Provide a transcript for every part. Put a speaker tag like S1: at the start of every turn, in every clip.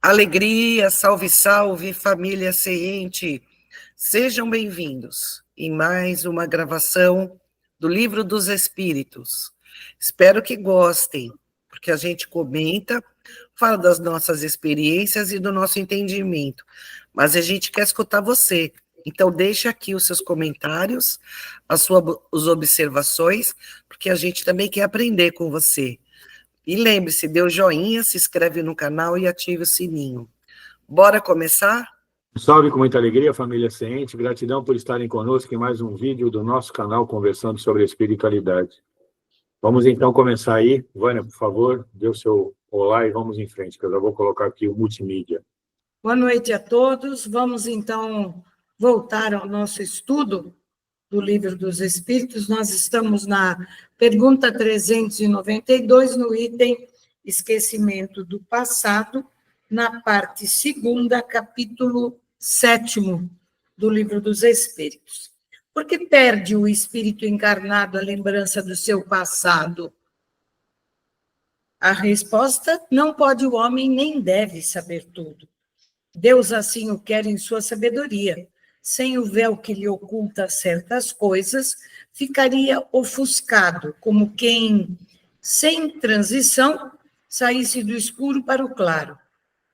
S1: Alegria, salve, salve, família ciente. Sejam bem-vindos em mais uma gravação do Livro dos Espíritos. Espero que gostem, porque a gente comenta, fala das nossas experiências e do nosso entendimento, mas a gente quer escutar você. Então, deixa aqui os seus comentários, as suas observações, porque a gente também quer aprender com você. E lembre-se, dê o joinha, se inscreve no canal e ative o sininho. Bora começar?
S2: Salve com muita alegria, família ciente. Gratidão por estarem conosco em mais um vídeo do nosso canal conversando sobre a espiritualidade. Vamos então começar aí. Vânia, por favor, dê o seu olá e vamos em frente, que eu já vou colocar aqui o multimídia.
S3: Boa noite a todos. Vamos então voltar ao nosso estudo do Livro dos Espíritos. Nós estamos na pergunta 392, no item Esquecimento do Passado, na parte 2ª, capítulo 7º do Livro dos Espíritos. Por que perde o espírito encarnado a lembrança do seu passado? A resposta: não pode o homem nem deve saber tudo. Deus assim o quer em sua sabedoria. Sem o véu que lhe oculta certas coisas, ficaria ofuscado, como quem, sem transição, saísse do escuro para o claro.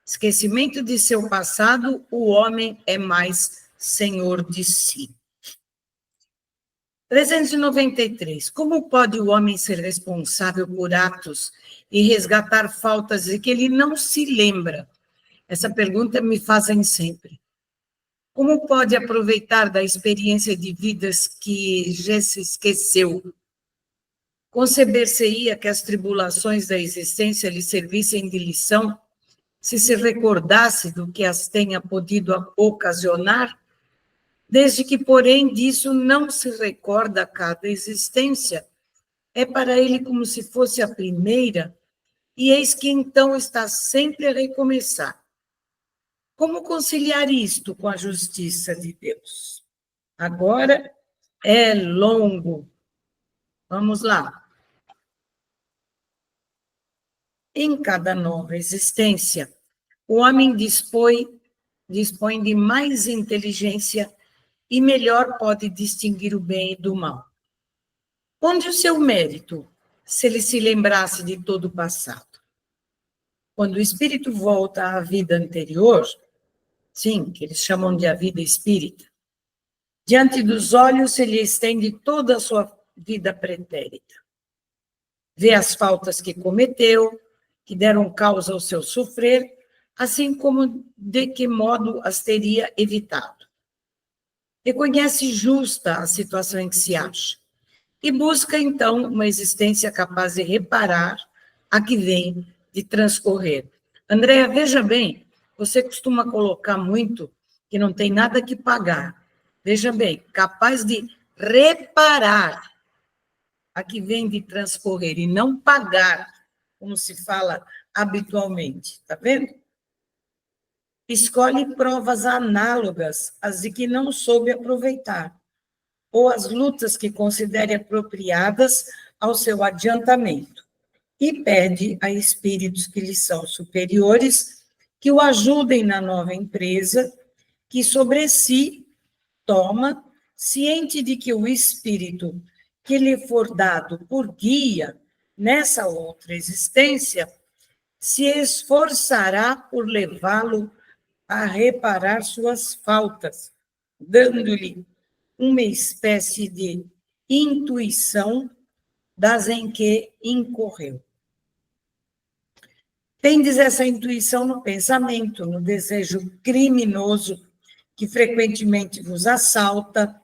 S3: Esquecimento de seu passado, o homem é mais senhor de si. 393. Como pode o homem ser responsável por atos e resgatar faltas de que ele não se lembra? Essa pergunta me fazem sempre. Como pode aproveitar da experiência de vidas que já se esqueceu? Conceber-se-ia que as tribulações da existência lhe servissem de lição, se recordasse do que as tenha podido ocasionar? Desde que, porém, disso não se recorda a cada existência, é para ele como se fosse a primeira, e eis que então está sempre a recomeçar. Como conciliar isto com a justiça de Deus? Agora é longo. Vamos lá. Em cada nova existência, o homem dispõe de mais inteligência e melhor pode distinguir o bem e do mal. Onde o seu mérito, se ele se lembrasse de todo o passado? Quando o espírito volta à vida anterior, sim, que eles chamam de a vida espírita, diante dos olhos ele estende toda a sua vida pretérita. Vê as faltas que cometeu, que deram causa ao seu sofrer, assim como de que modo as teria evitado. Reconhece justa a situação em que se acha e busca, então, uma existência capaz de reparar a que vem de transcorrer. Andréa, veja bem, você costuma colocar muito que não tem nada que pagar. Veja bem, capaz de reparar a que vem de transcorrer e não pagar, como se fala habitualmente, está vendo? Escolhe provas análogas às de que não soube aproveitar, ou as lutas que considere apropriadas ao seu adiantamento, e pede a espíritos que lhe são superiores que o ajudem na nova empresa, que sobre si toma, ciente de que o espírito que lhe for dado por guia nessa outra existência se esforçará por levá-lo a reparar suas faltas, dando-lhe uma espécie de intuição das em que incorreu. Tendes essa intuição no pensamento, no desejo criminoso que frequentemente vos assalta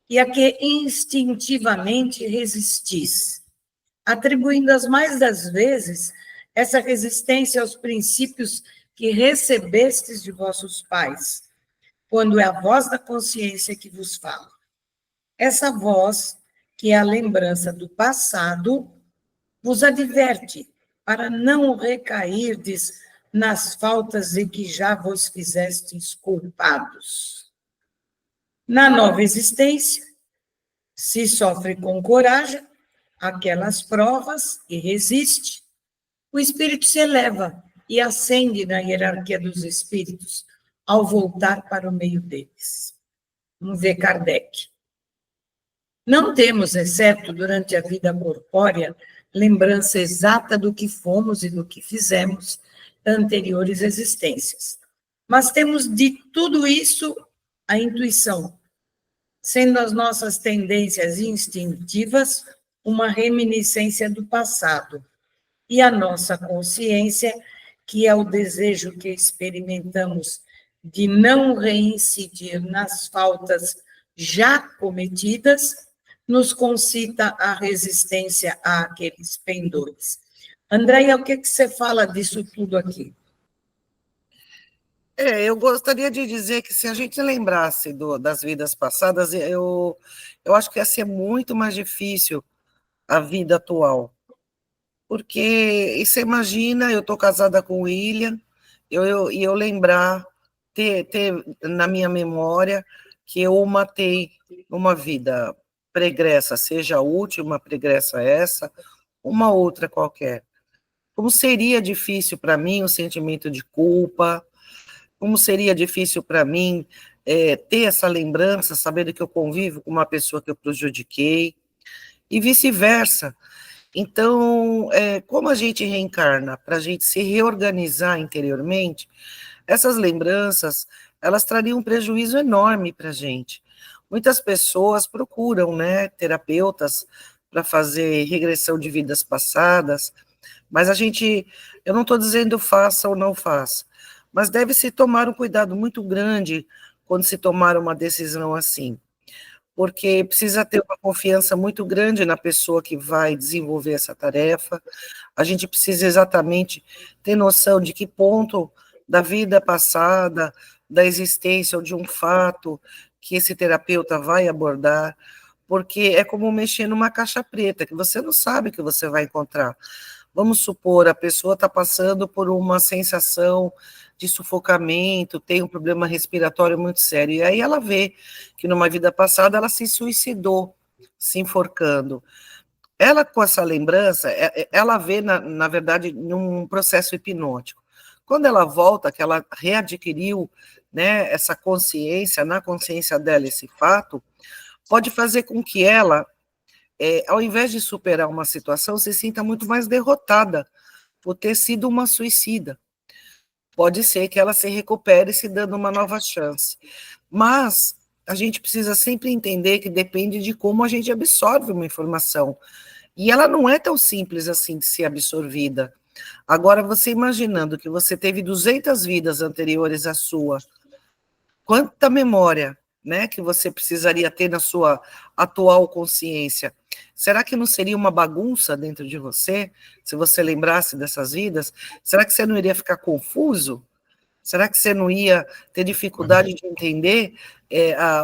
S3: e a que instintivamente resistis, atribuindo as mais das vezes essa resistência aos princípios que recebestes de vossos pais, quando é a voz da consciência que vos fala. Essa voz, que é a lembrança do passado, vos adverte para não recairdes nas faltas em que já vos fizestes culpados. Na nova existência, se sofre com coragem aquelas provas e resiste, o espírito se eleva e ascende na hierarquia dos espíritos ao voltar para o meio deles. Vamos ver Kardec. Não temos, exceto durante a vida corpórea, lembrança exata do que fomos e do que fizemos anteriores existências. Mas temos de tudo isso a intuição, sendo as nossas tendências instintivas uma reminiscência do passado, e a nossa consciência, que é o desejo que experimentamos de não reincidir nas faltas já cometidas, nos concita a resistência àqueles pendores. Andréia, o que você fala disso tudo aqui?
S1: Eu gostaria de dizer que se a gente lembrasse das vidas passadas, eu acho que ia ser muito mais difícil a vida atual. Porque, e você imagina, eu estou casada com o William, e eu lembrar, ter na minha memória que eu o matei numa vida pregressa, seja a última pregressa essa, uma outra qualquer. Como seria difícil para mim o sentimento de culpa, como seria difícil para mim ter essa lembrança, sabendo que eu convivo com uma pessoa que eu prejudiquei, e vice-versa. Então, como a gente reencarna para a gente se reorganizar interiormente, essas lembranças, elas trariam um prejuízo enorme para a gente. Muitas pessoas procuram, né, terapeutas para fazer regressão de vidas passadas, mas eu não estou dizendo faça ou não faça, mas deve-se tomar um cuidado muito grande quando se tomar uma decisão assim, porque precisa ter uma confiança muito grande na pessoa que vai desenvolver essa tarefa, a gente precisa exatamente ter noção de que ponto da vida passada, da existência ou de um fato que esse terapeuta vai abordar, porque é como mexer numa caixa preta, que você não sabe o que você vai encontrar. Vamos supor, a pessoa está passando por uma sensação de sufocamento, tem um problema respiratório muito sério, e aí ela vê que numa vida passada ela se suicidou, se enforcando. Ela, com essa lembrança, ela vê, na verdade, num processo hipnótico. Quando ela volta, que ela readquiriu, né, essa consciência, na consciência dela, esse fato, pode fazer com que ela, ao invés de superar uma situação, se sinta muito mais derrotada por ter sido uma suicida. Pode ser que ela se recupere se dando uma nova chance. Mas a gente precisa sempre entender que depende de como a gente absorve uma informação. E ela não é tão simples assim de ser absorvida. Agora, você imaginando que você teve 200 vidas anteriores à sua, quanta memória, né, que você precisaria ter na sua atual consciência? Será que não seria uma bagunça dentro de você, se você lembrasse dessas vidas? Será que você não iria ficar confuso? Será que você não ia ter dificuldade de entender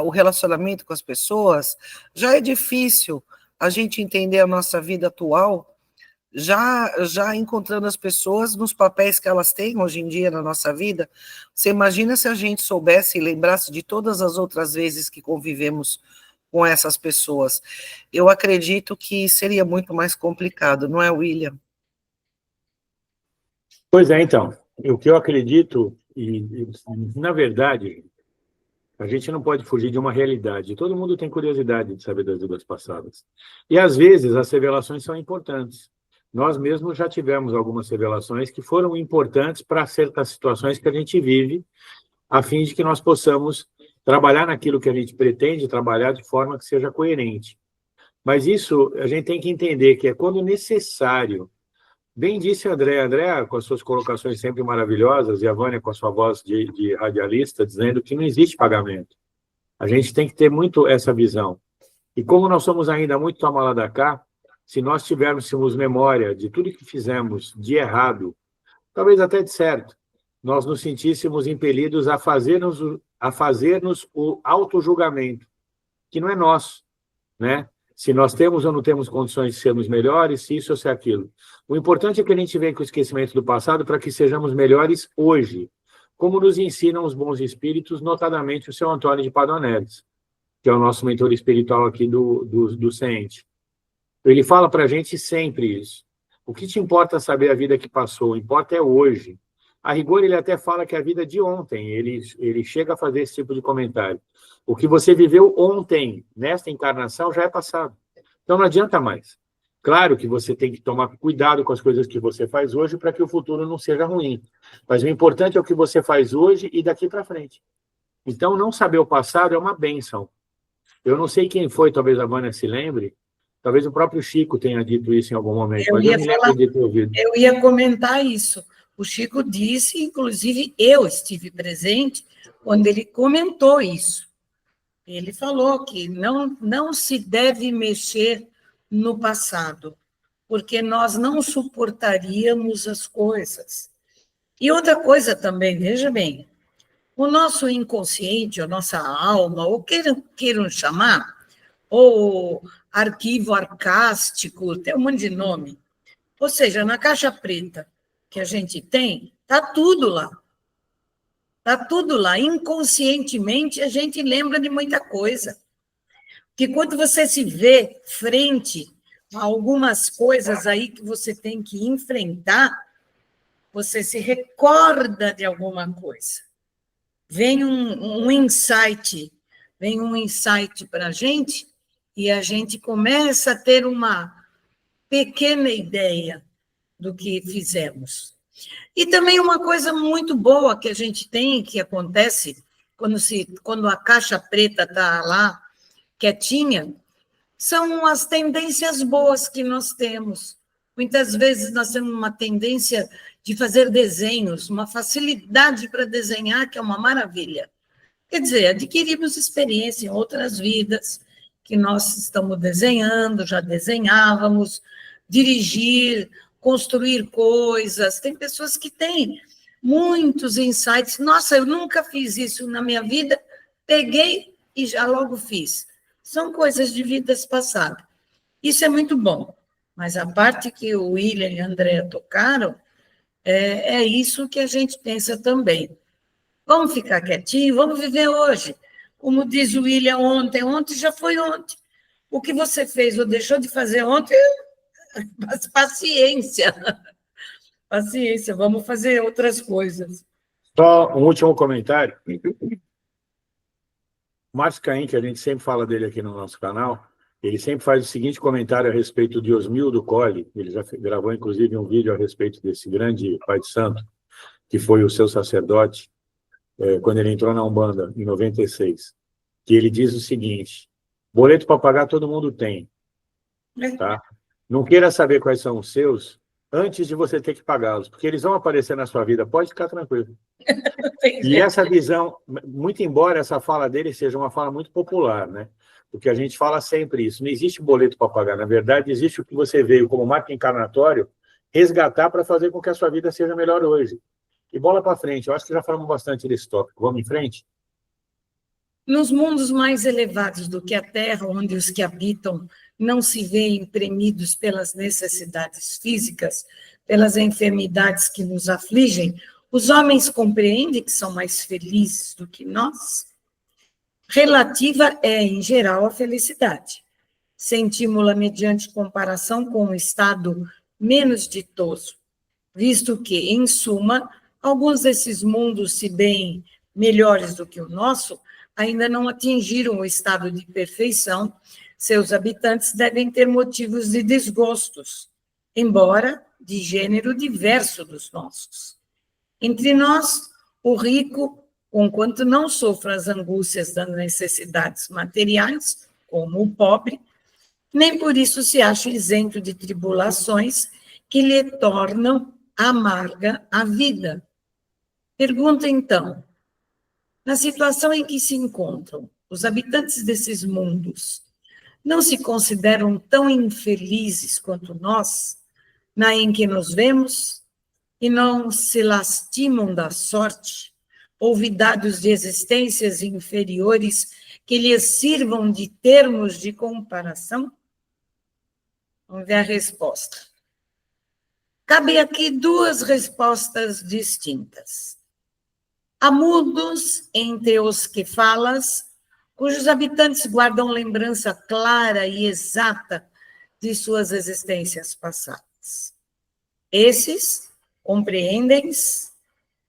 S1: o relacionamento com as pessoas? Já é difícil a gente entender a nossa vida atual, já encontrando as pessoas nos papéis que elas têm hoje em dia na nossa vida. Você imagina se a gente soubesse e lembrasse de todas as outras vezes que convivemos com essas pessoas? Eu acredito que seria muito mais complicado, não é, William?
S2: Pois é, então. O que eu acredito, na verdade, a gente não pode fugir de uma realidade. Todo mundo tem curiosidade de saber das vidas passadas. E, às vezes, as revelações são importantes. Nós mesmos já tivemos algumas revelações que foram importantes para certas situações que a gente vive, a fim de que nós possamos trabalhar naquilo que a gente pretende trabalhar de forma que seja coerente. Mas isso a gente tem que entender que é quando necessário. Bem disse a Andréa, com as suas colocações sempre maravilhosas, e a Vânia com a sua voz de radialista, dizendo que não existe pagamento. A gente tem que ter muito essa visão. E como nós somos ainda muito toma lá da cá, se nós tivéssemos memória de tudo que fizemos de errado, talvez até de certo, nós nos sentíssemos impelidos a fazermos o autojulgamento, que não é nosso, né? Se nós temos ou não temos condições de sermos melhores, se isso ou se aquilo. O importante é que a gente venha com o esquecimento do passado para que sejamos melhores hoje, como nos ensinam os bons espíritos, notadamente o seu Antônio de Padua Neves, que é o nosso mentor espiritual aqui do CENTE. Ele fala para a gente sempre isso. O que te importa saber a vida que passou? O importa é hoje. A rigor, ele até fala que a vida de ontem, ele chega a fazer esse tipo de comentário. O que você viveu ontem, nesta encarnação, já é passado. Então não adianta mais. Claro que você tem que tomar cuidado com as coisas que você faz hoje para que o futuro não seja ruim. Mas o importante é o que você faz hoje e daqui para frente. Então, não saber o passado é uma bênção. Eu não sei quem foi, talvez a Vânia se lembre, talvez o próprio Chico tenha dito isso em algum momento, mas eu me lembro de ter ouvido.
S3: Eu ia comentar isso. O Chico disse, inclusive eu estive presente, quando ele comentou isso. Ele falou que não se deve mexer no passado, porque nós não suportaríamos as coisas. E outra coisa também, veja bem, o nosso inconsciente, a nossa alma, ou queiram chamar, ou arquivo arcástico, tem um monte de nome. Ou seja, na caixa preta que a gente tem, está tudo lá. Está tudo lá. Inconscientemente, a gente lembra de muita coisa. Que quando você se vê frente a algumas coisas aí que você tem que enfrentar, você se recorda de alguma coisa. Vem um insight para a gente e a gente começa a ter uma pequena ideia do que fizemos. E também uma coisa muito boa que a gente tem, que acontece quando a caixa preta está lá quietinha, são as tendências boas que nós temos. Muitas vezes nós temos uma tendência de fazer desenhos, uma facilidade para desenhar, que é uma maravilha. Quer dizer, adquirimos experiência em outras vidas, que nós estamos desenhando, já desenhávamos, dirigir, construir coisas. Tem pessoas que têm muitos insights. Nossa, eu nunca fiz isso na minha vida, peguei e já logo fiz. São coisas de vidas passadas. Isso é muito bom, mas a parte que o William e a Andrea tocaram, é isso que a gente pensa também. Vamos ficar quietinho, vamos viver hoje. Como diz o William ontem já foi ontem. O que você fez ou deixou de fazer ontem, paciência. Paciência, vamos fazer outras coisas.
S2: Só um último comentário. Márcio Caim, que a gente sempre fala dele aqui no nosso canal, ele sempre faz o seguinte comentário a respeito de Osmildo Colli. Ele já gravou, inclusive, um vídeo a respeito desse grande pai de santo, que foi o seu sacerdote, quando ele entrou na Umbanda, em 96. Que ele diz o seguinte: boleto para pagar todo mundo tem. Tá? Não queira saber quais são os seus antes de você ter que pagá-los, porque eles vão aparecer na sua vida, pode ficar tranquilo. E essa visão, muito embora essa fala dele seja uma fala muito popular, né? Porque a gente fala sempre isso, não existe boleto para pagar, na verdade existe o que você veio como marco encarnatório resgatar para fazer com que a sua vida seja melhor hoje. E bola para frente, eu acho que já falamos bastante desse tópico, vamos em frente?
S3: Nos mundos mais elevados do que a Terra, onde os que habitam não se veem premidos pelas necessidades físicas, pelas enfermidades que nos afligem, os homens compreendem que são mais felizes do que nós? Relativa é, em geral, a felicidade. Sentimos-la mediante comparação com um estado menos ditoso, visto que, em suma, alguns desses mundos, se bem melhores do que o nosso, ainda não atingiram o estado de perfeição. Seus habitantes devem ter motivos de desgostos, embora de gênero diverso dos nossos. Entre nós, o rico, conquanto não sofra as angústias das necessidades materiais, como o pobre, nem por isso se acha isento de tribulações que lhe tornam amarga a vida. Pergunta, então, na situação em que se encontram os habitantes desses mundos, não se consideram tão infelizes quanto nós, na em que nos vemos, e não se lastimam da sorte, olvidados de existências inferiores que lhes sirvam de termos de comparação? Vamos ver a resposta. Cabe aqui duas respostas distintas. Há mundos entre os que falas, cujos habitantes guardam lembrança clara e exata de suas existências passadas. Esses compreendem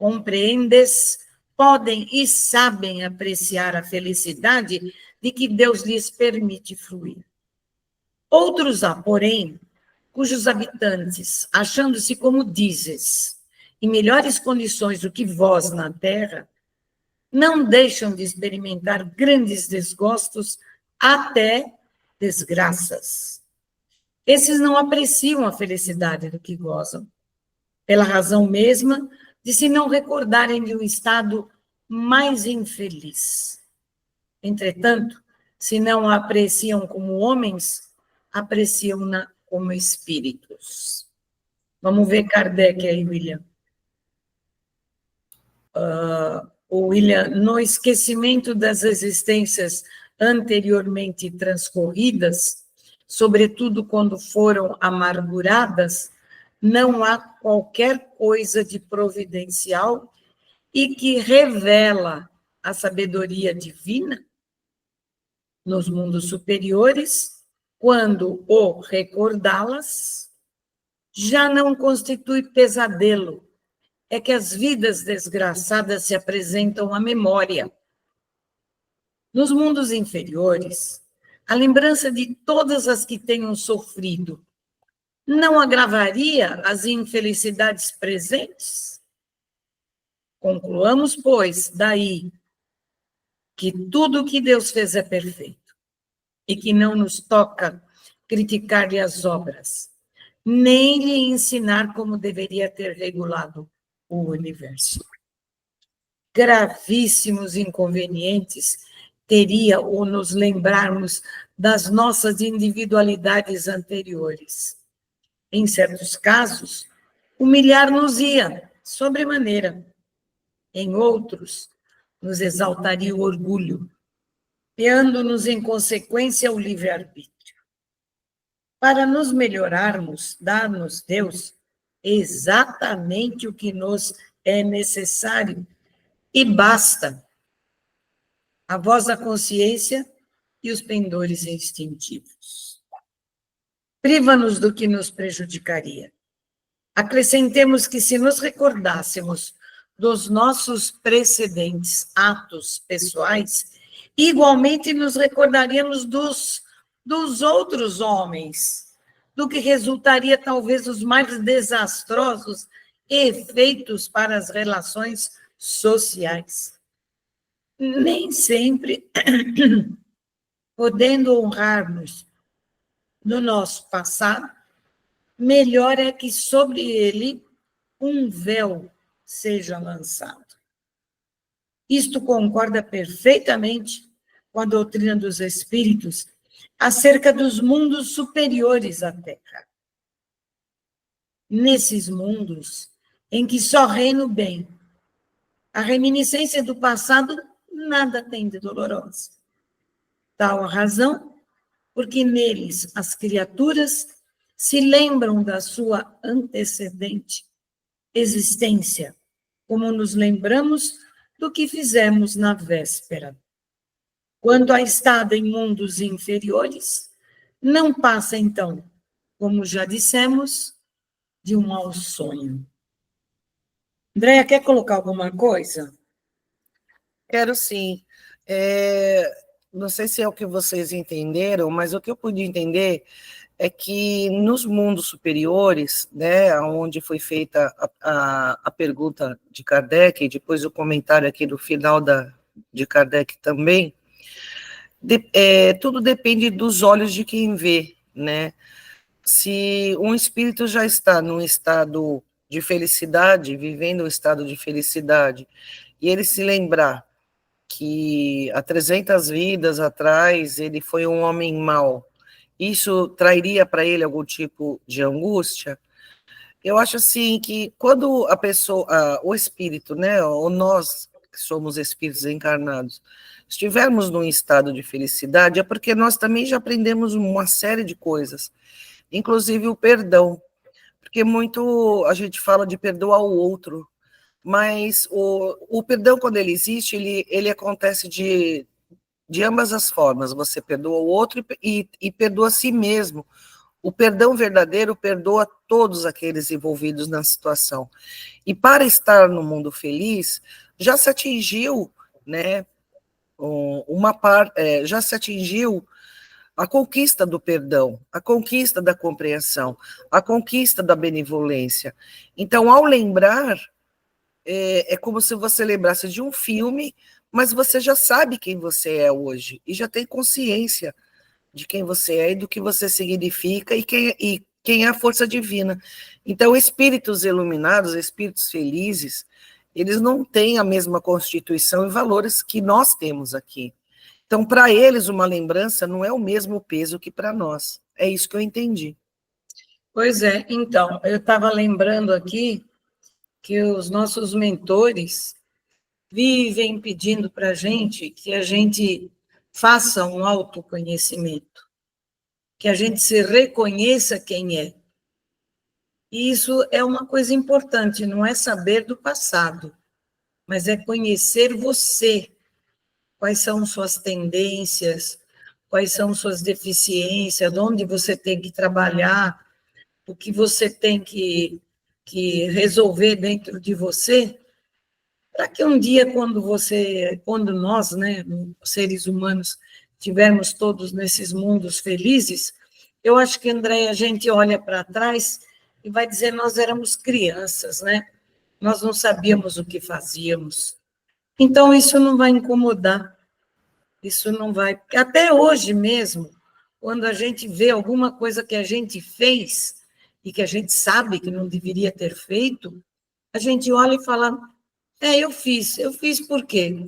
S3: compreendes, podem e sabem apreciar a felicidade de que Deus lhes permite fluir. Outros há, porém, cujos habitantes, achando-se como dizes, em melhores condições do que vós na terra, não deixam de experimentar grandes desgostos, até desgraças. Esses não apreciam a felicidade do que gozam, pela razão mesma de se não recordarem de um estado mais infeliz. Entretanto, se não a apreciam como homens, apreciam-na como espíritos. Vamos ver Kardec aí, William. William, no esquecimento das existências anteriormente transcorridas, sobretudo quando foram amarguradas, não há qualquer coisa de providencial e que revela a sabedoria divina nos mundos superiores, quando o recordá-las já não constitui pesadelo, é que as vidas desgraçadas se apresentam à memória. Nos mundos inferiores, a lembrança de todas as que tenham sofrido não agravaria as infelicidades presentes? Concluamos, pois, daí, que tudo o que Deus fez é perfeito e que não nos toca criticar-lhe as obras, nem lhe ensinar como deveria ter regulado o universo. Gravíssimos inconvenientes teria o nos lembrarmos das nossas individualidades anteriores. Em certos casos, humilhar-nos-ia sobremaneira. Em outros, nos exaltaria o orgulho, peando-nos em consequência o livre-arbítrio. Para nos melhorarmos, dá-nos Deus exatamente o que nos é necessário, e basta a voz da consciência e os pendores instintivos. Priva-nos do que nos prejudicaria. Acrescentemos que, se nos recordássemos dos nossos precedentes atos pessoais, igualmente nos recordaríamos dos outros homens, do que resultaria talvez os mais desastrosos efeitos para as relações sociais. Nem sempre, podendo honrar-nos no nosso passado, melhor é que sobre ele um véu seja lançado. Isto concorda perfeitamente com a doutrina dos espíritos acerca dos mundos superiores à Terra. Nesses mundos em que só reina o bem, a reminiscência do passado nada tem de dolorosa. Tal a razão porque neles as criaturas se lembram da sua antecedente existência, como nos lembramos do que fizemos na véspera. Quanto à estada em mundos inferiores, não passa, então, como já dissemos, de um mau sonho. Andréia, quer colocar alguma coisa?
S1: Quero sim. Não sei se é o que vocês entenderam, mas o que eu pude entender é que nos mundos superiores, né, onde foi feita a pergunta de Kardec, e depois o comentário aqui no final de Kardec também, tudo depende dos olhos de quem vê, né? Se um espírito já está num estado de felicidade, vivendo um estado de felicidade, e ele se lembrar que há 300 vidas atrás ele foi um homem mau, isso trairia para ele algum tipo de angústia? Eu acho assim que quando a pessoa, o espírito, né, ou nós que somos espíritos encarnados, estivermos num estado de felicidade, é porque nós também já aprendemos uma série de coisas, inclusive o perdão, porque muito a gente fala de perdoar o outro, mas o perdão, quando ele existe, ele acontece de ambas as formas. Você perdoa o outro e perdoa a si mesmo, O perdão verdadeiro perdoa todos aqueles envolvidos na situação. E para estar no mundo feliz, já se atingiu, né, já se atingiu a conquista do perdão, a conquista da compreensão, a conquista da benevolência. Então, ao lembrar, é como se você lembrasse de um filme, mas você já sabe quem você é hoje e já tem consciência de quem você é e do que você significa e quem é a força divina. Então, espíritos iluminados, espíritos felizes, eles não têm a mesma constituição e valores que nós temos aqui. Então, para eles, uma lembrança não é o mesmo peso que para nós. É isso que eu entendi.
S3: Pois é, então, eu estava lembrando aqui que os nossos mentores vivem pedindo para a gente que a gente faça um autoconhecimento, que a gente se reconheça quem é. E isso é uma coisa importante, não é saber do passado, mas é conhecer você, quais são suas tendências, quais são suas deficiências, onde você tem que trabalhar, o que você tem que resolver dentro de você, para que um dia, quando nós, né, seres humanos, tivermos todos nesses mundos felizes, eu acho que, André, a gente olha para trás e vai dizer, nós éramos crianças, né? Nós não sabíamos o que fazíamos. Então, isso não vai incomodar, isso não vai... Até hoje mesmo, quando a gente vê alguma coisa que a gente fez e que a gente sabe que não deveria ter feito, a gente olha e fala, eu fiz por quê?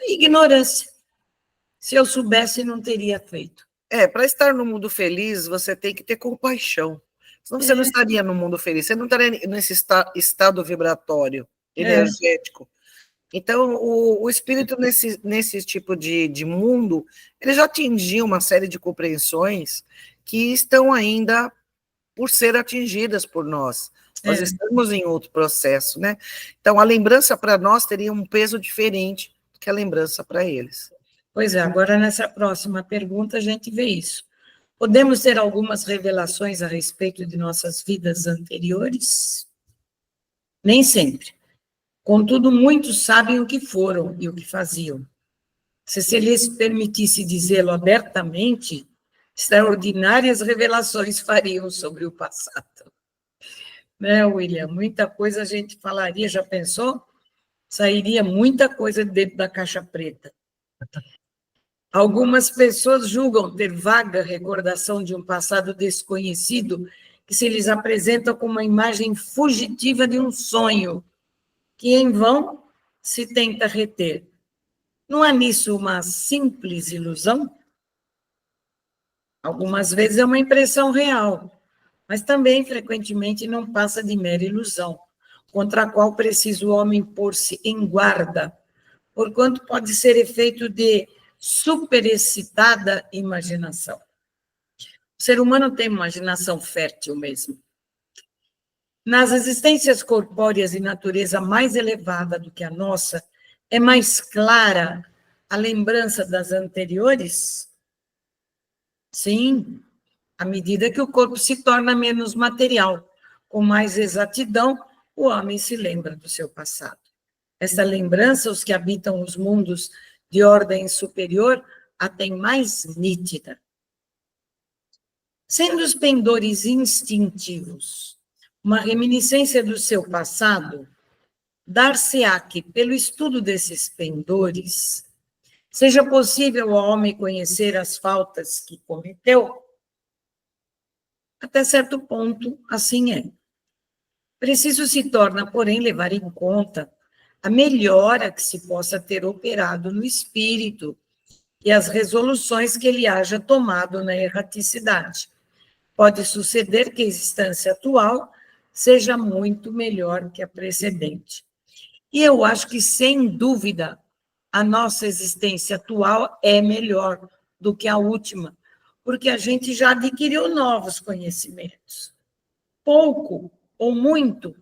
S3: Ignorância. Se eu soubesse, não teria feito.
S1: Para estar no mundo feliz, você tem que ter compaixão. Senão você não estaria no mundo feliz, você não estaria nesse estado vibratório, energético. Então, o espírito nesse tipo de mundo, ele já atingiu uma série de compreensões que estão ainda por ser atingidas por nós. Nós estamos em outro processo, né? Então, a lembrança para nós teria um peso diferente do que a lembrança para eles.
S3: Pois é, agora nessa próxima pergunta a gente vê isso. Podemos ter algumas revelações a respeito de nossas vidas anteriores? Nem sempre. Contudo, muitos sabem o que foram e o que faziam. Se lhes permitisse dizê-lo abertamente, extraordinárias revelações fariam sobre o passado. Né, William? Muita coisa a gente falaria, já pensou? Sairia muita coisa dentro da caixa preta. Algumas pessoas julgam ter vaga recordação de um passado desconhecido que se lhes apresenta como uma imagem fugitiva de um sonho, que em vão se tenta reter. Não há nisso uma simples ilusão? Algumas vezes é uma impressão real, mas também, frequentemente, não passa de mera ilusão, contra a qual precisa o homem pôr-se em guarda, porquanto pode ser efeito de superexcitada imaginação. O ser humano tem imaginação fértil mesmo. Nas existências corpóreas de natureza mais elevada do que a nossa, é mais clara a lembrança das anteriores? Sim, à medida que o corpo se torna menos material, com mais exatidão, o homem se lembra do seu passado. Essa lembrança, os que habitam os mundos de ordem superior, a tem mais nítida. Sendo os pendores instintivos uma reminiscência do seu passado, dar-se-á que, pelo estudo desses pendores, seja possível ao homem conhecer as faltas que cometeu? Até certo ponto, assim é. Preciso se torna, porém, levar em conta a melhora que se possa ter operado no espírito e as resoluções que ele haja tomado na erraticidade. Pode suceder que a existência atual seja muito melhor que a precedente. E eu acho que, sem dúvida, a nossa existência atual é melhor do que a última, porque a gente já adquiriu novos conhecimentos. Pouco ou muito,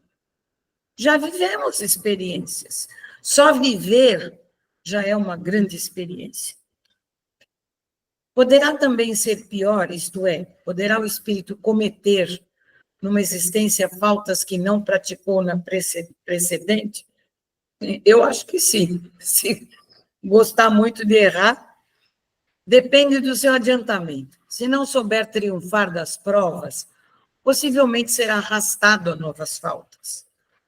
S3: já vivemos experiências. Só viver já é uma grande experiência. Poderá também ser pior, isto é, poderá o espírito cometer numa existência faltas que não praticou na precedente? Eu acho que sim. Se gostar muito de errar, depende do seu adiantamento. Se não souber triunfar das provas, possivelmente será arrastado a novas faltas,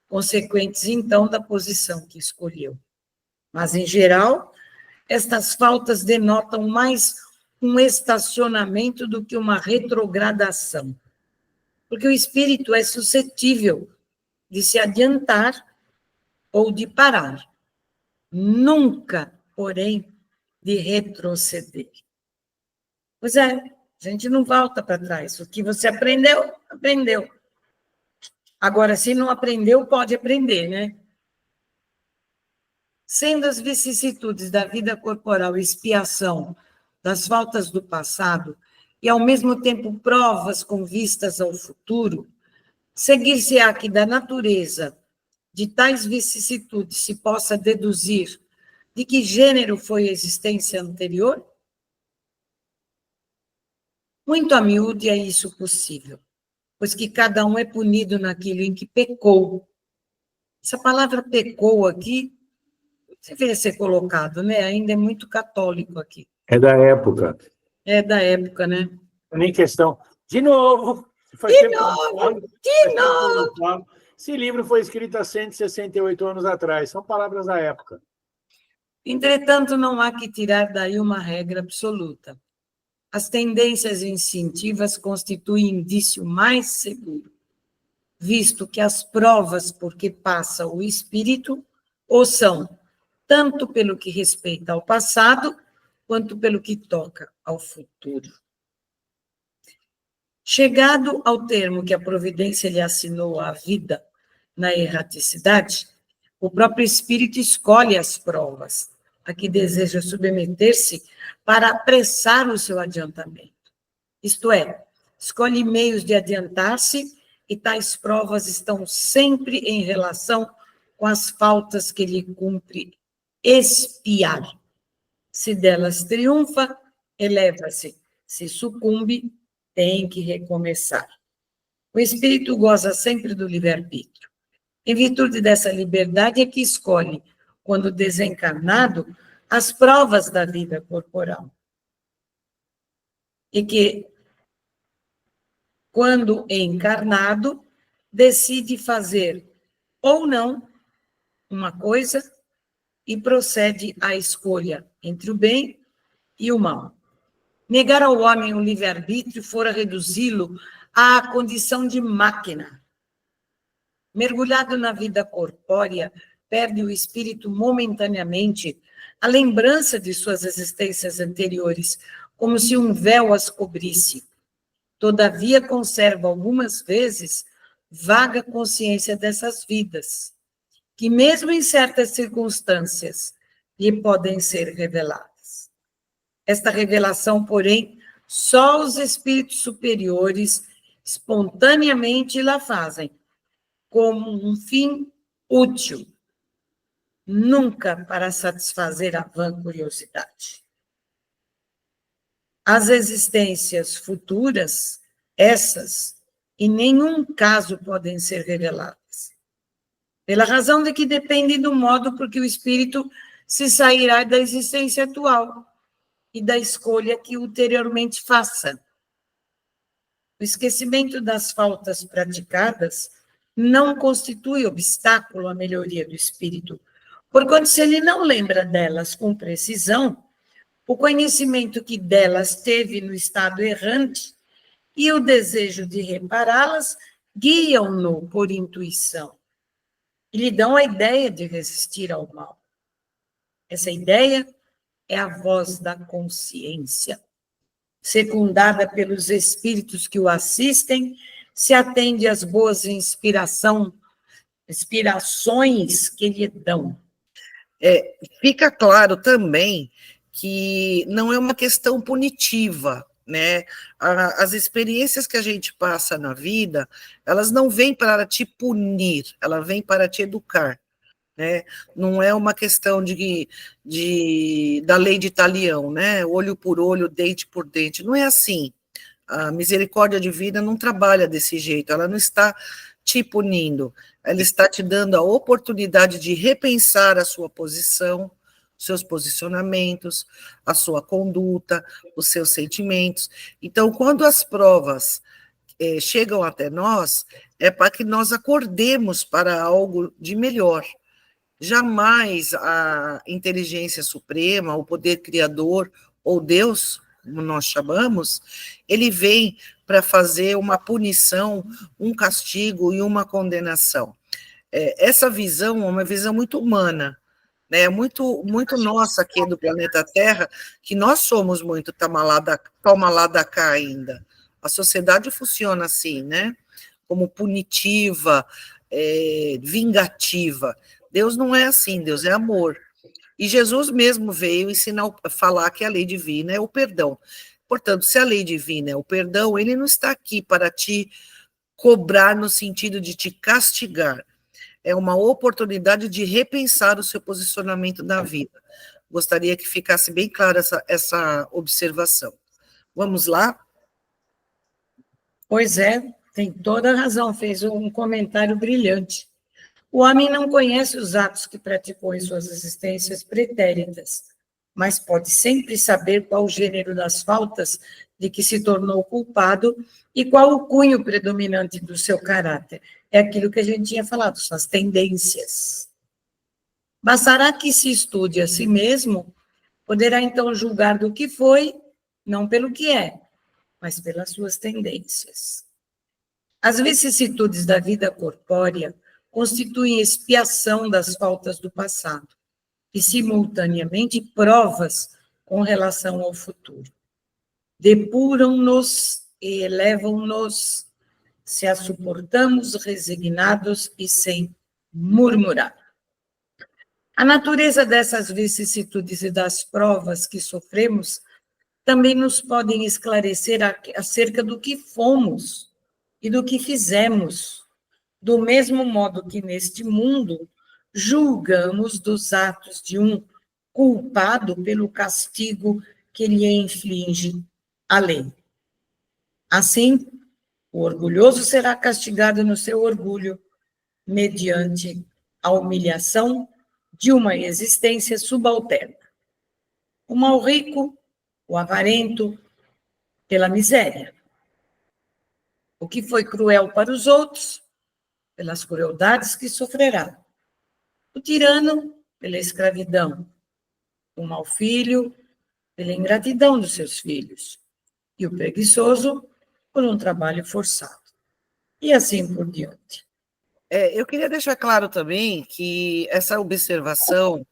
S3: consequentes, então, da posição que escolheu. Mas, em geral, estas faltas denotam mais um estacionamento do que uma retrogradação, porque o espírito é suscetível de se adiantar ou de parar, nunca, porém, de retroceder. Pois é, a gente não volta para trás. O que você aprendeu, aprendeu. Agora, se não aprendeu, pode aprender, né? Sendo as vicissitudes da vida corporal expiação das faltas do passado e, ao mesmo tempo, provas com vistas ao futuro, seguir-se-á que da natureza de tais vicissitudes se possa deduzir de que gênero foi a existência anterior? Muito a miúde é isso possível, pois que cada um é punido naquilo em que pecou. Essa palavra pecou aqui, deveria ser colocado, né? Ainda é muito católico aqui.
S2: É da época.
S3: É da época, né?
S2: Nem questão. De novo!
S3: De novo! De novo!
S2: Esse livro foi escrito há 168 anos atrás. São palavras da época.
S3: Entretanto, não há que tirar daí uma regra absoluta. As tendências instintivas constituem indício mais seguro, visto que as provas por que passa o espírito ou são, tanto pelo que respeita ao passado, quanto pelo que toca ao futuro. Chegado ao termo que a providência lhe assinou à vida na erraticidade, o próprio espírito escolhe as provas a que deseja submeter-se para apressar o seu adiantamento. Isto é, escolhe meios de adiantar-se e tais provas estão sempre em relação com as faltas que lhe cumpre expiar. Se delas triunfa, eleva-se. Se sucumbe, tem que recomeçar. O espírito goza sempre do livre-arbítrio. Em virtude dessa liberdade é que escolhe, quando desencarnado, as provas da vida corporal. E que, quando encarnado, decide fazer ou não uma coisa e procede à escolha entre o bem e o mal. Negar ao homem o livre-arbítrio fora reduzi-lo à condição de máquina. Mergulhado na vida corpórea, perde o espírito momentaneamente a lembrança de suas existências anteriores, como se um véu as cobrisse. Todavia, conserva algumas vezes vaga consciência dessas vidas, que mesmo em certas circunstâncias lhe podem ser reveladas. Esta revelação, porém, só os espíritos superiores espontaneamente lá fazem, como um fim útil, nunca para satisfazer a vã curiosidade. As existências futuras, essas, em nenhum caso podem ser reveladas, pela razão de que dependem do modo por que o espírito se sairá da existência atual e da escolha que ulteriormente faça. O esquecimento das faltas praticadas não constitui obstáculo à melhoria do espírito, porquanto se ele não lembra delas com precisão, o conhecimento que delas teve no estado errante e o desejo de repará-las guiam-no por intuição e lhe dão a ideia de resistir ao mal. Essa ideia é a voz da consciência. Secundada pelos espíritos que o assistem, se atende às boas inspirações que lhe dão.
S1: Fica claro também que não é uma questão punitiva, né? As experiências que a gente passa na vida, elas não vêm para te punir, elas vêm para te educar. né? Não é uma questão da lei de Talião, né? Olho por olho, dente por dente. Não é assim. A misericórdia divina não trabalha desse jeito, ela não está te punindo, ela está te dando a oportunidade de repensar a sua posição, seus posicionamentos, a sua conduta, os seus sentimentos. Então, quando as provas chegam até nós, é para que nós acordemos para algo de melhor. Jamais a inteligência suprema, o poder criador, ou Deus, como nós chamamos, ele vem para fazer uma punição, um castigo e uma condenação. Essa visão é uma visão muito humana, né? Muito nossa aqui do planeta Terra, que nós somos muito toma lá da cá ainda. A sociedade funciona assim, né? Como punitiva, vingativa. Deus não é assim, Deus é amor. E Jesus mesmo veio ensinar, falar que a lei divina é o perdão. Portanto, se a lei divina é o perdão, ele não está aqui para te cobrar no sentido de te castigar. É uma oportunidade de repensar o seu posicionamento na vida. Gostaria que ficasse bem clara essa observação. Vamos lá?
S3: Pois é, tem toda a razão, fez um comentário brilhante. O homem não conhece os atos que praticou em suas existências pretéritas, mas pode sempre saber qual o gênero das faltas de que se tornou culpado e qual o cunho predominante do seu caráter. É aquilo que a gente tinha falado, suas tendências. Bastará que se estude a si mesmo, poderá então julgar do que foi, não pelo que é, mas pelas suas tendências. As vicissitudes da vida corpórea constituem expiação das faltas do passado e, simultaneamente, provas com relação ao futuro. Depuram-nos e elevam-nos, se as suportamos resignados e sem murmurar. A natureza dessas vicissitudes e das provas que sofremos também nos podem esclarecer acerca do que fomos e do que fizemos, do mesmo modo que neste mundo julgamos dos atos de um culpado pelo castigo que lhe inflige a lei. Assim, o orgulhoso será castigado no seu orgulho, mediante a humilhação de uma existência subalterna. O mal rico, o avarento, pela miséria. O que foi cruel para os outros, pelas crueldades que sofrerá. O tirano, pela escravidão. O mau filho, pela ingratidão dos seus filhos. E o preguiçoso, por um trabalho forçado. E assim por diante.
S1: Eu queria deixar claro também que essa observação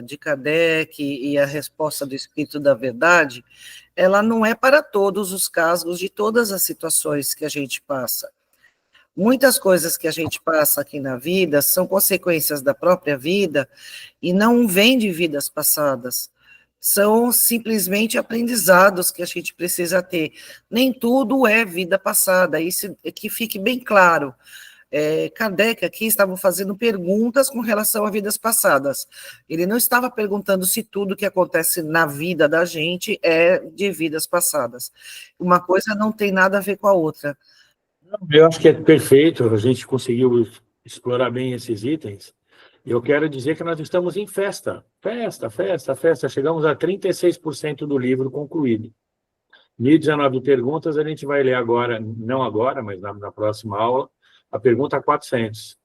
S1: de Kardec e a resposta do Espírito da Verdade, ela não é para todos os casos de todas as situações que a gente passa. Muitas coisas que a gente passa aqui na vida são consequências da própria vida e não vêm de vidas passadas. São simplesmente aprendizados que a gente precisa ter. Nem tudo é vida passada, isso é que fique bem claro. Kardec aqui estava fazendo perguntas com relação a vidas passadas. Ele não estava perguntando se tudo que acontece na vida da gente é de vidas passadas. Uma coisa não tem nada a ver com a outra.
S2: Eu acho que é perfeito, a gente conseguiu explorar bem esses itens. Eu quero dizer que nós estamos em festa. Festa. Chegamos a 36% do livro concluído. 1.019 perguntas, a gente vai ler agora, não agora, mas na próxima aula, a pergunta 400.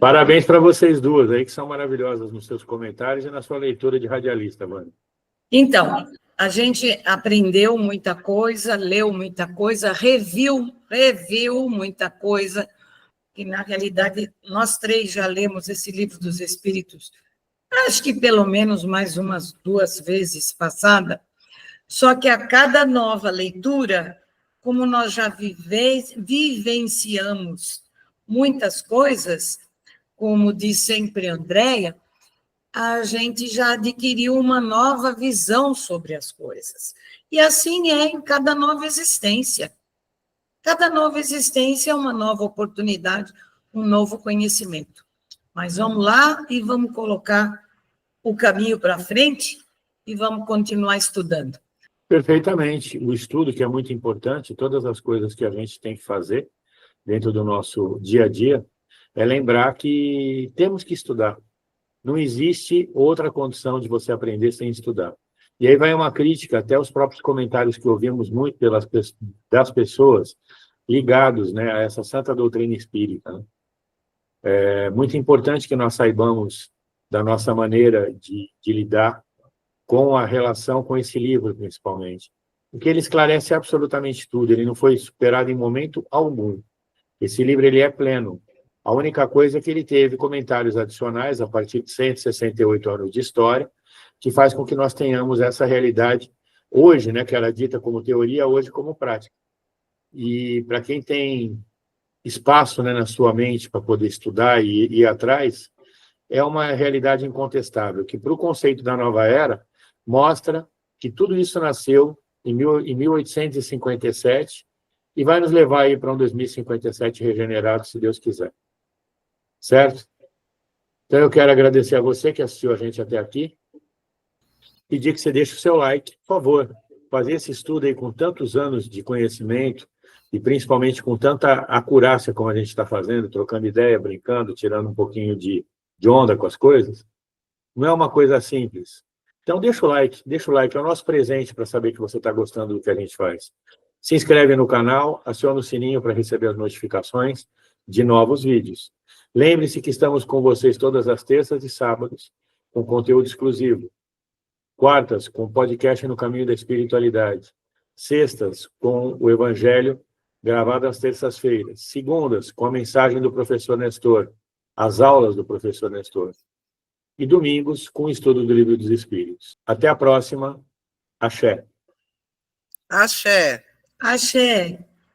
S2: Parabéns para vocês duas aí, que são maravilhosas nos seus comentários e na sua leitura de radialista, Vânia.
S3: Então, a gente aprendeu muita coisa, leu muita coisa, reviu muita coisa, que na realidade nós três já lemos esse livro dos Espíritos, acho que pelo menos mais umas 2 vezes passada, só que a cada nova leitura, como nós já vivenciamos muitas coisas, como diz sempre Andréia, a gente já adquiriu uma nova visão sobre as coisas. E assim é em cada nova existência. Cada nova existência é uma nova oportunidade, um novo conhecimento. Mas vamos lá e vamos colocar o caminho para frente e vamos continuar estudando.
S2: Perfeitamente. O estudo, que é muito importante, todas as coisas que a gente tem que fazer dentro do nosso dia a dia, é lembrar que temos que estudar. Não existe outra condição de você aprender sem estudar. E aí vai uma crítica, até os próprios comentários que ouvimos muito das pessoas ligados, né, a essa santa doutrina espírita, né? É muito importante que nós saibamos da nossa maneira de lidar com a relação com esse livro, principalmente. Porque ele esclarece absolutamente tudo, ele não foi superado em momento algum. Esse livro ele é pleno. A única coisa é que ele teve comentários adicionais a partir de 168 anos de história, que faz com que nós tenhamos essa realidade hoje, né, que era dita como teoria, hoje como prática. E para quem tem espaço, né, na sua mente para poder estudar e ir atrás, é uma realidade incontestável, que para o conceito da nova era, mostra que tudo isso nasceu em 1857 e vai nos levar aí para um 2057 regenerado, se Deus quiser. Certo? Então, eu quero agradecer a você que assistiu a gente até aqui. Pedir que você deixe o seu like, por favor. Fazer esse estudo aí com tantos anos de conhecimento e principalmente com tanta acurácia como a gente está fazendo, trocando ideia, brincando, tirando um pouquinho de onda com as coisas, não é uma coisa simples. Então, deixa o like, é o nosso presente para saber que você está gostando do que a gente faz. Se inscreve no canal, aciona o sininho para receber as notificações de novos vídeos. Lembre-se que estamos com vocês todas as terças e sábados, com conteúdo exclusivo. Quartas, com podcast no Caminho da Espiritualidade. Sextas, com o Evangelho, gravado às terças-feiras. Segundas, com a mensagem do professor Nestor, as aulas do professor Nestor. E domingos, com o estudo do Livro dos Espíritos. Até a próxima. Axé.
S1: Axé.
S3: Axé.